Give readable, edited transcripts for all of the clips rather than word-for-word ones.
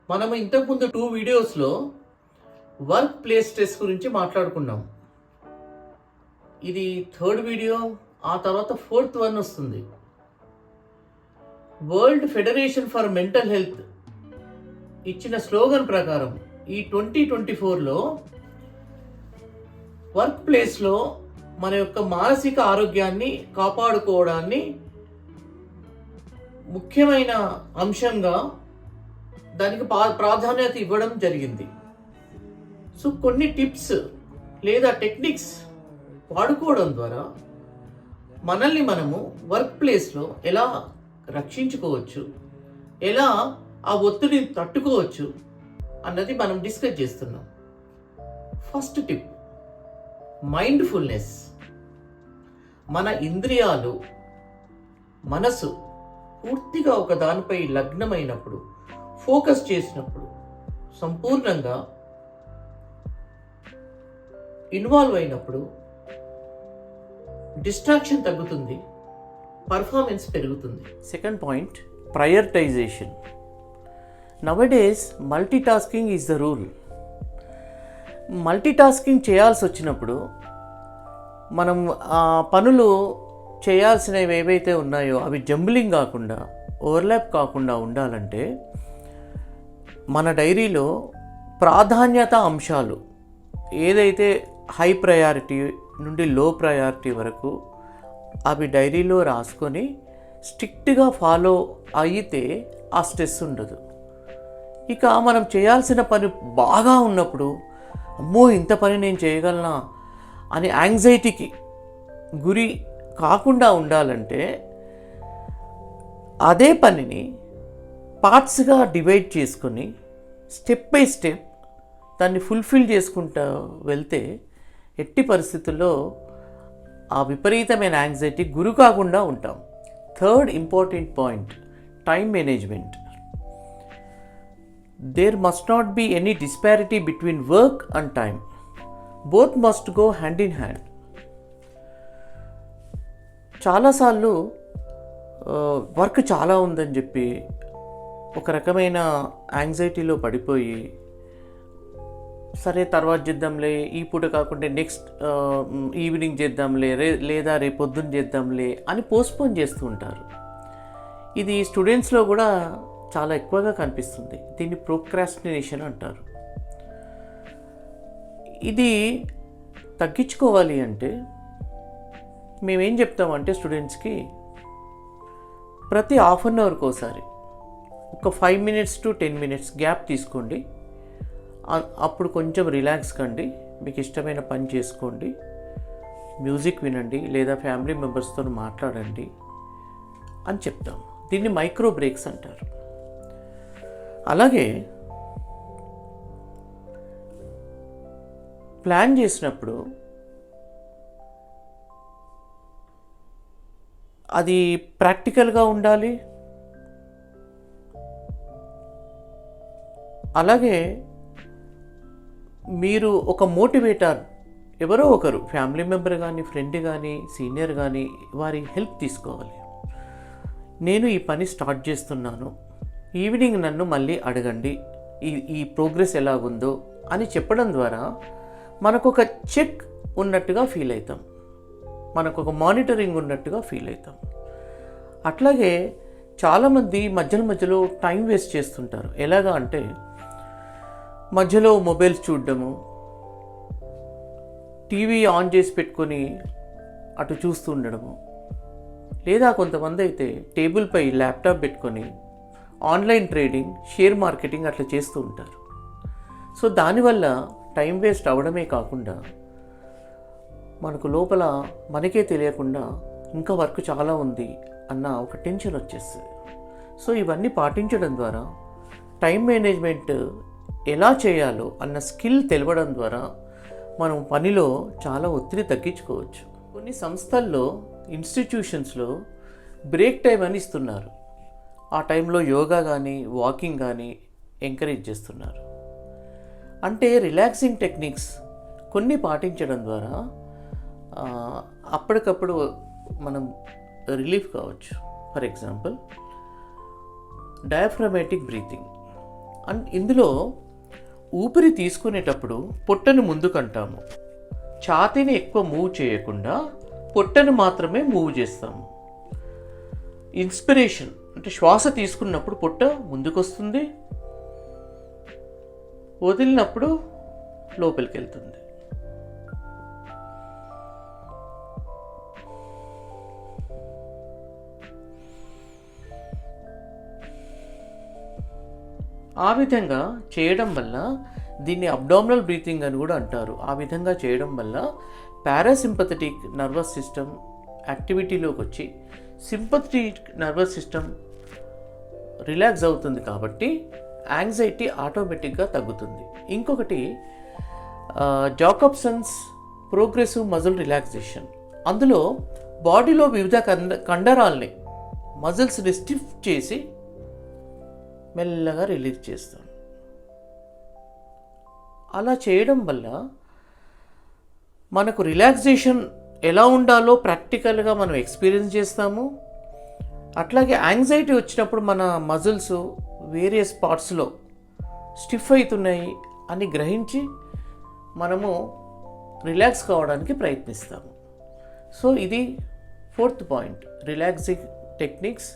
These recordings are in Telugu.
మనం ఇంతకుముందు 2 వీడియోస్లో వర్క్ ప్లేస్ స్ట్రెస్ గురించి మాట్లాడుకున్నాం. ఇది 3rd వీడియో, ఆ తర్వాత 4th వన్ వస్తుంది. World federation for mental health ఇచ్చిన స్లోగన్ ప్రకారం ఈ 2024లో వర్క్ ప్లేస్లో మన యొక్క మానసిక ఆరోగ్యాన్ని కాపాడుకోవడాన్ని ముఖ్యమైన అంశంగా దానికి ప్రాధాన్యత ఇవ్వడం జరిగింది. సో కొన్ని టిప్స్ లేదా టెక్నిక్స్ వాడుకోవడం ద్వారా మనల్ని మనము వర్క్ ప్లేస్లో ఎలా రక్షించుకోవచ్చు, ఎలా ఆ ఒత్తిడిని తట్టుకోవచ్చు అన్నది మనం డిస్కస్ చేస్తున్నాం. First tip, mindfulness. మన ఇంద్రియాలు, మనసు పూర్తిగా ఒక దానిపై లగ్నమైనప్పుడు, ఫోకస్ చేసినప్పుడు, సంపూర్ణంగా ఇన్వాల్వ్ అయినప్పుడు డిస్ట్రాక్షన్ తగ్గుతుంది, పర్ఫార్మెన్స్ పెరుగుతుంది. Second point, prioritization. Nowadays multitasking is the rule. Multitasking చేయాల్సి వచ్చినప్పుడు మనం ఆ పనులు చేయాల్సినవి ఏవైతే ఉన్నాయో అవి జంబ్లింగ్ కాకుండా, ఓవర్లాప్ కాకుండా ఉండాలంటే మన డైరీలో ప్రాధాన్యత అంశాలు ఏదైతే హై ప్రయారిటీ నుండి లో ప్రయారిటీ వరకు అవి డైరీలో రాసుకొని స్ట్రిక్ట్గా ఫాలో అయితే ఆ స్ట్రెస్ ఉండదు. ఇక మనం చేయాల్సిన పని బాగా ఉన్నప్పుడు అమ్మో ఇంత పని నేను చేయగలనా అని యాంగ్జైటీకి గురి కాకుండా ఉండాలంటే అదే పనిని పార్ట్స్గా డివైడ్ చేసుకొని స్టెప్ బై స్టెప్ దాన్ని ఫుల్ఫిల్ చేసుకుంటూ వెళ్తే ఎట్టి పరిస్థితుల్లో ఆ విపరీతమైన యాంగ్జైటీ గురి కాకుండా ఉంటాం. Third important point, time management. There must not be any disparity between work and time. Both must go hand in hand. చాలాసార్లు వర్క్ చాలా ఉందని చెప్పి ఒక రకమైన యాంగ్జైటీలో పడిపోయి సరే తర్వాత చేద్దాంలే, ఈ పూట కాకుంటే నెక్స్ట్ ఈవినింగ్ చేద్దాంలే, లేదా రేపు పొద్దున్న చేద్దాంలే అని పోస్ట్పోన్ చేస్తూ ఉంటారు. ఇది స్టూడెంట్స్లో కూడా చాలా ఎక్కువగా కనిపిస్తుంది. దీన్ని ప్రోక్రాస్టినేషన్ అంటారు. ఇది తగ్గించుకోవాలి అంటే మేమేం చెప్తామంటే స్టూడెంట్స్కి ప్రతి హాఫ్ అన్ అవర్కి ఒకసారి ఒక 5 minutes to 10 minutes గ్యాప్ తీసుకోండి. అప్పుడు కొంచెం రిలాక్స్ కండి, మీకు ఇష్టమైన పని చేసుకోండి, మ్యూజిక్ వినండి, లేదా ఫ్యామిలీ మెంబర్స్తో మాట్లాడండి అని చెప్తాం. దీన్ని మైక్రో బ్రేక్స్ అంటారు. అలాగే ప్లాన్ చేసినప్పుడు అది ప్రాక్టికల్గా ఉండాలి. అలాగే మీరు ఒక మోటివేటర్, ఎవరో ఒకరు ఫ్యామిలీ మెంబర్ కానీ, ఫ్రెండ్ కానీ, సీనియర్ కానీ, వారి హెల్ప్ తీసుకోవాలి. నేను ఈ పని స్టార్ట్ చేస్తున్నాను, ఈవినింగ్ నన్ను మళ్ళీ అడగండి ఈ ప్రోగ్రెస్ ఎలాగుందో అని చెప్పడం ద్వారా మనకు ఒక చెక్ ఉన్నట్టుగా ఫీల్ అవుతాం, మనకు ఒక మానిటరింగ్ ఉన్నట్టుగా ఫీల్ అవుతాం. అట్లాగే చాలామంది మధ్యలో టైం వేస్ట్ చేస్తుంటారు. ఎలాగా అంటే మధ్యలో మొబైల్స్ చూడడము, టీవీ ఆన్ చేసి పెట్టుకొని అటు చూస్తూ ఉండడము, లేదా కొంతమంది అయితే టేబుల్పై ల్యాప్టాప్ పెట్టుకొని ఆన్లైన్ ట్రేడింగ్, షేర్ మార్కెటింగ్ అట్లా చేస్తూ ఉంటారు. సో దానివల్ల టైం వేస్ట్ అవ్వడమే కాకుండా మనకు లోపల మనకే తెలియకుండా ఇంకా వర్క్ చాలా ఉంది అన్న ఒక టెన్షన్ వచ్చేస్తుంది. సో ఇవన్నీ పాటించడం ద్వారా టైం మేనేజ్మెంట్ ఎలా చేయాలో అన్న స్కిల్ తెలవడం ద్వారా మనం పనిలో చాలా ఒత్తిడి తగ్గించుకోవచ్చు. కొన్ని సంస్థల్లో, ఇన్స్టిట్యూషన్స్లో బ్రేక్ టైం అని ఇస్తున్నారు. ఆ టైంలో యోగా కానీ, వాకింగ్ కానీ ఎంకరేజ్ చేస్తున్నారు. అంటే రిలాక్సింగ్ టెక్నిక్స్ కొన్ని పాటించడం ద్వారా అప్పటికప్పుడు మనం రిలీఫ్ కావచ్చు. For example, diaphragmatic breathing. And ఇందులో ఊపిరి తీసుకునేటప్పుడు పొట్టను ముందుకంటాము, ఛాతీని ఎక్కువ మూవ్ చేయకుండా పొట్టను మాత్రమే మూవ్ చేస్తాము. ఇన్స్పిరేషన్ అంటే శ్వాస తీసుకున్నప్పుడు పొట్ట ముందుకొస్తుంది, వదిలినప్పుడు లోపలికి వెళ్తుంది. ఆ విధంగా చేయడం వల్ల దీన్ని అబ్డామినల్ బ్రీతింగ్ అని కూడా అంటారు. ఆ విధంగా చేయడం వల్ల పారాసింపథెటిక్ నర్వస్ సిస్టమ్ యాక్టివిటీలోకి వచ్చి సింపథెటిక్ నర్వస్ సిస్టమ్ రిలాక్స్ అవుతుంది, కాబట్టి యాంగ్జైటీ ఆటోమేటిక్గా తగ్గుతుంది. ఇంకొకటి జాకబ్సన్స్ ప్రోగ్రెసివ్ మజిల్ రిలాక్సేషన్. అందులో బాడీలో వివిధ కండరాల్ని మజిల్స్ని స్టిఫ్ చేసి మెల్లగా రిలీజ్ చేస్తాం. అలా చేయడం వల్ల మనకు రిలాక్సేషన్ ఎలా ఉండాలో ప్రాక్టికల్గా మనం ఎక్స్పీరియన్స్ చేస్తాము. అట్లాగే యాంగ్జైటీ వచ్చినప్పుడు మన మజిల్స్ వేరియస్ పార్ట్స్లో స్టిఫ్ అవుతున్నాయి అని గ్రహించి మనము రిలాక్స్ కావడానికి ప్రయత్నిస్తాము. సో ఇది 4th point. Relaxing techniques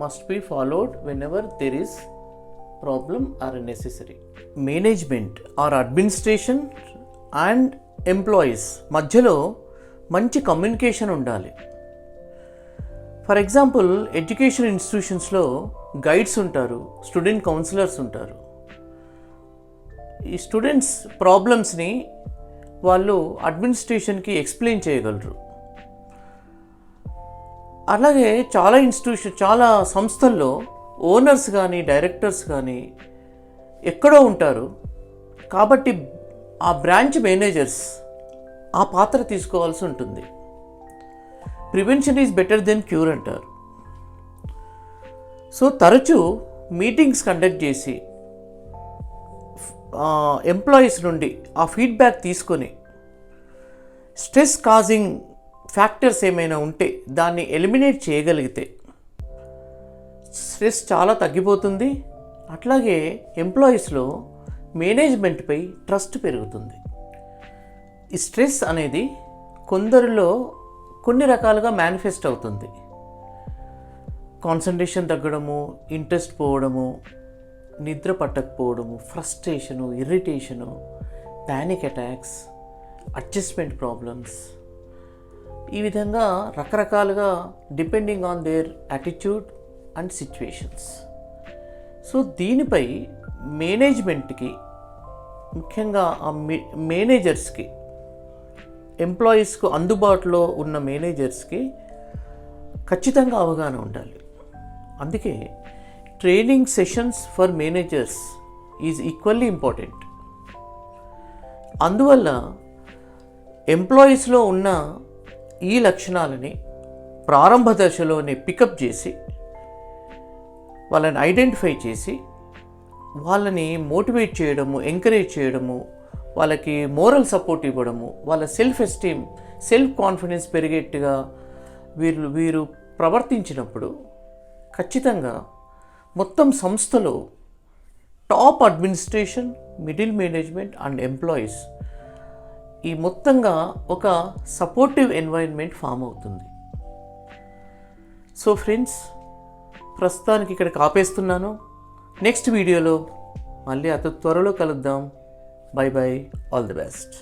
must be followed when ever there is problem or necessary. Management or administration and employees మధ్యలో మంచి కమ్యూనికేషన్ ఉండాలి. ఫర్ ఎగ్జాంపుల్ ఎడ్యుకేషన్ ఇన్స్టిట్యూషన్స్లో గైడ్స్ ఉంటారు, స్టూడెంట్ కౌన్సిలర్స్ ఉంటారు. ఈ స్టూడెంట్స్ ప్రాబ్లమ్స్ని వాళ్ళు అడ్మినిస్ట్రేషన్కి ఎక్స్ప్లెయిన్ చేయగలరు. అలాగే చాలా సంస్థల్లో ఓనర్స్ కానీ డైరెక్టర్స్ కానీ ఎక్కడో ఉంటారు, కాబట్టి ఆ బ్రాంచ్ మేనేజర్స్ ఆ పాత్ర తీసుకోవాల్సి ఉంటుంది. Prevention is better than cure అంటారు. సో తరచూ మీటింగ్స్ కండక్ట్ చేసి ఎంప్లాయీస్ నుండి ఆ ఫీడ్బ్యాక్ తీసుకొని స్ట్రెస్ కాజింగ్ ఫ్యాక్టర్స్ ఏమైనా ఉంటే దాన్ని ఎలిమినేట్ చేయగలిగితే స్ట్రెస్ చాలా తగ్గిపోతుంది. అట్లాగే ఎంప్లాయీస్లో మేనేజ్మెంట్పై ట్రస్ట్ పెరుగుతుంది. ఈ స్ట్రెస్ అనేది కొందరిలో కొన్ని రకాలుగా మేనిఫెస్ట్ అవుతుంది. కాన్సన్ట్రేషన్ తగ్గడము, ఇంట్రెస్ట్ పోవడము, నిద్ర పట్టకపోవడము, frustration, irritation, panic attacks, adjustment problems, ఈ విధంగా రకరకాలుగా depending on their attitude and situations. So దీనిపై మేనేజ్మెంట్కి, ముఖ్యంగా ఆ మేనేజర్స్కి, ఎంప్లాయీస్కు అందుబాటులో ఉన్న మేనేజర్స్కి ఖచ్చితంగా అవగాహన ఉండాలి. అందుకే training sessions for managers is equally important. అందువల్ల ఎంప్లాయీస్లో ఉన్న ఈ లక్షణాలని ప్రారంభ దశలోనే పికప్ చేసి వాళ్ళని ఐడెంటిఫై చేసి వాళ్ళని మోటివేట్ చేయడము, ఎంకరేజ్ చేయడము, వాళ్ళకి మోరల్ సపోర్ట్ ఇవ్వడము, వాళ్ళ సెల్ఫ్ ఎస్టీమ్, సెల్ఫ్ కాన్ఫిడెన్స్ పెరిగేట్టుగా వీరు ప్రవర్తించినప్పుడు ఖచ్చితంగా మొత్తం సంస్థలో top administration, middle management and employees ఈ మొత్తంగా ఒక సపోర్టివ్ ఎన్వైరన్మెంట్ ఫామ్ అవుతుంది. సో ఫ్రెండ్స్, ప్రస్తుతానికి ఇక్కడ ఆపేస్తున్నాను. నెక్స్ట్ వీడియోలో మళ్ళీ అతి త్వరలో కలుద్దాం. By by, all the best.